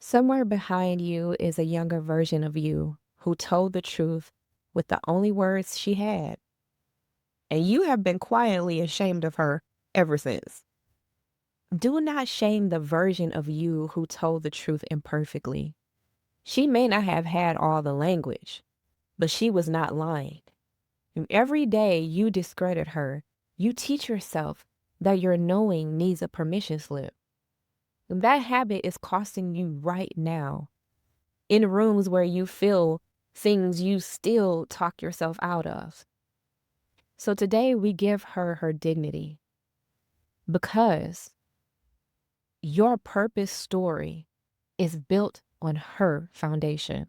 Somewhere behind you is a younger version of you who told the truth with the only words she had, and you have been quietly ashamed of her ever since. Do not shame the version of you who told the truth imperfectly. She may not have had all the language, but she was not lying. And every day you discredit her, you teach yourself that your knowing needs a permission slip. And that habit is costing you right now in rooms where you feel things you still talk yourself out of. So today we give her her dignity because your purpose story is built on her foundation.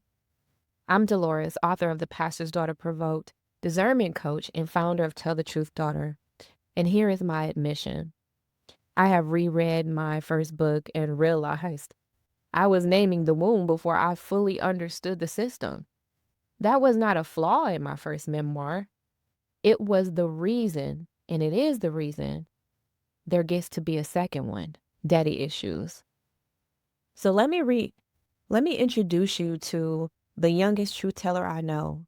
I'm Delores, author of The Pastor's Daughter Provoked, Discernment coach, and founder of Tell the Truth Daughter. And here is my admission. I have reread my first book and realized I was naming the wound before I fully understood the system. That was not a flaw in my first memoir. It was the reason, and it is the reason, there gets to be a second one, Daddy Issues. So let me introduce you to the youngest truth teller I know.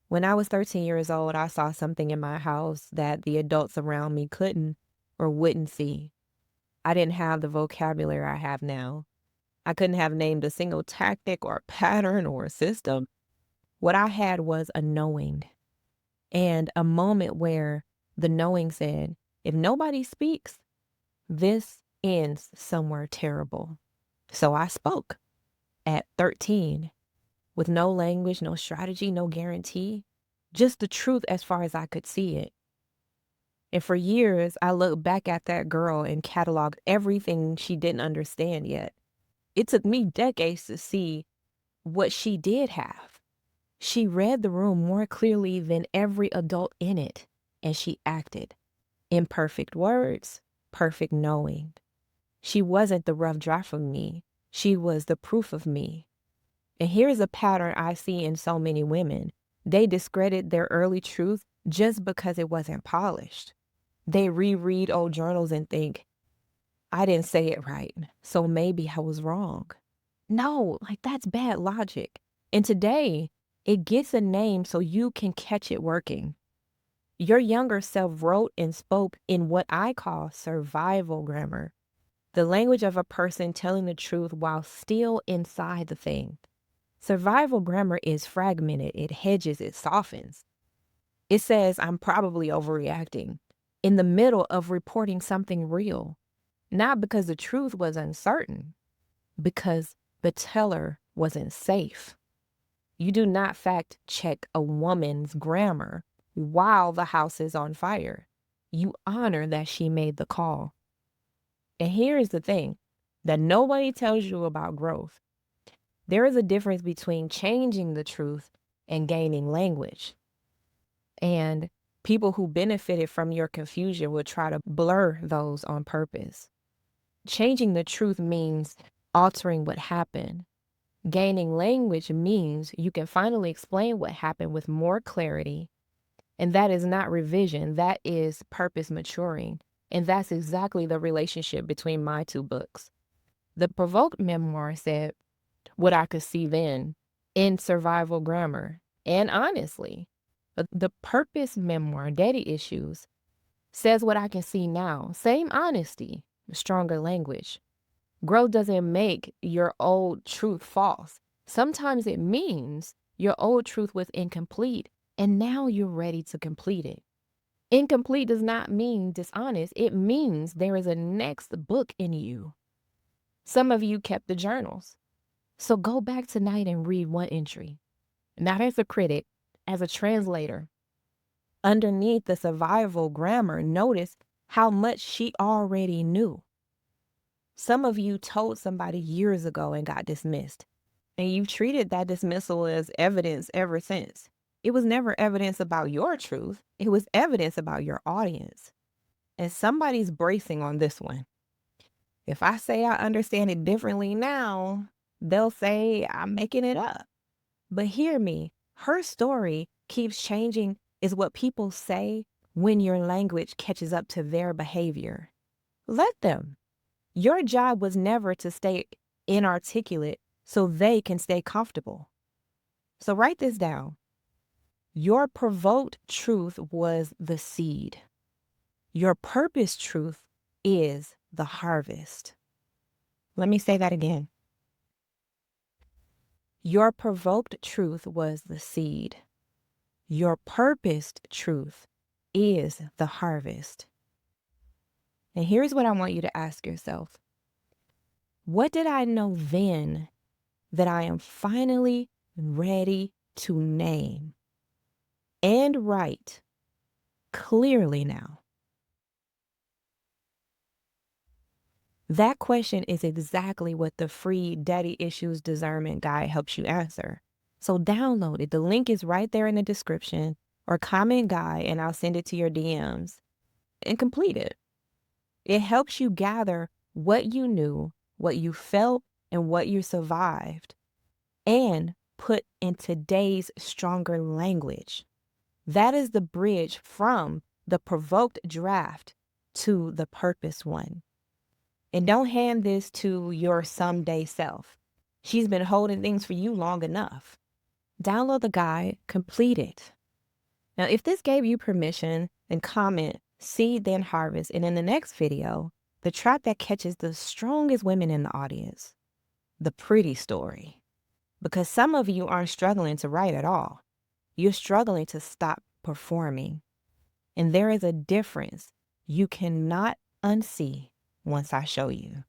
When I was 13 years old, I saw something in my house that the adults around me couldn't or wouldn't see. I didn't have the vocabulary I have now. I couldn't have named a single tactic or pattern or system. What I had was a knowing and a moment where the knowing said, if nobody speaks, this ends somewhere terrible. So I spoke at 13 with no language, no strategy, no guarantee, just the truth as far as I could see it. And for years, I looked back at that girl and cataloged everything she didn't understand yet. It took me decades to see what she did have. She read the room more clearly than every adult in it, and she acted. Imperfect words, perfect knowing. She wasn't the rough draft of me. She was the proof of me. And here's a pattern I see in so many women. They discredit their early truth just because it wasn't polished. They reread old journals and think, I didn't say it right, so maybe I was wrong. No, that's bad logic. And today, it gets a name so you can catch it working. Your younger self wrote and spoke in what I call survival grammar, the language of a person telling the truth while still inside the thing. Survival grammar is fragmented, it hedges, it softens. It says, I'm probably overreacting in the middle of reporting something real, not because the truth was uncertain, because the teller wasn't safe. You do not fact check a woman's grammar while the house is on fire. You honor that she made the call. And here is the thing that nobody tells you about growth. There is a difference between changing the truth and gaining language. And people who benefited from your confusion will try to blur those on purpose. Changing the truth means altering what happened. Gaining language means you can finally explain what happened with more clarity. And that is not revision, that is purpose maturing. And that's exactly the relationship between my two books. The Provoked memoir said what I could see then in survival grammar. And honestly, the purpose memoir, Daddy Issues, says what I can see now. Same honesty, stronger language. Growth doesn't make your old truth false. Sometimes it means your old truth was incomplete and now you're ready to complete it. Incomplete does not mean dishonest. It means there is a next book in you. Some of you kept the journals. So go back tonight and read one entry. Not as a critic, as a translator. Underneath the survival grammar, notice how much she already knew. Some of you told somebody years ago and got dismissed, and you've treated that dismissal as evidence ever since. It was never evidence about your truth. It was evidence about your audience. And somebody's bracing on this one. If I say I understand it differently now, they'll say I'm making it up. But hear me, her story keeps changing is what people say when your language catches up to their behavior. Let them. Your job was never to stay inarticulate so they can stay comfortable. So write this down. Your provoked truth was the seed. Your purpose truth is the harvest. Let me say that again. Your provoked truth was the seed. Your purposed truth is the harvest. And here's what I want you to ask yourself. What did I know then that I am finally ready to name and write clearly now? That question is exactly what the free Daddy Issues Discernment Guide helps you answer. So download it. The link is right there in the description, or comment guide and I'll send it to your DMs and complete it. It helps you gather what you knew, what you felt, and what you survived, and put in today's stronger language. That is the bridge from the provoked draft to the purpose one. And don't hand this to your someday self. She's been holding things for you long enough. Download the guide, complete it. Now, if this gave you permission, then comment Seed Then Harvest. And in the next video, the trap that catches the strongest women in the audience, the pretty story. Because some of you aren't struggling to write at all. You're struggling to stop performing. And there is a difference you cannot unsee once I show you.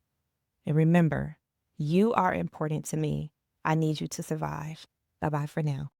And remember, you are important to me. I need you to survive. Bye-bye for now.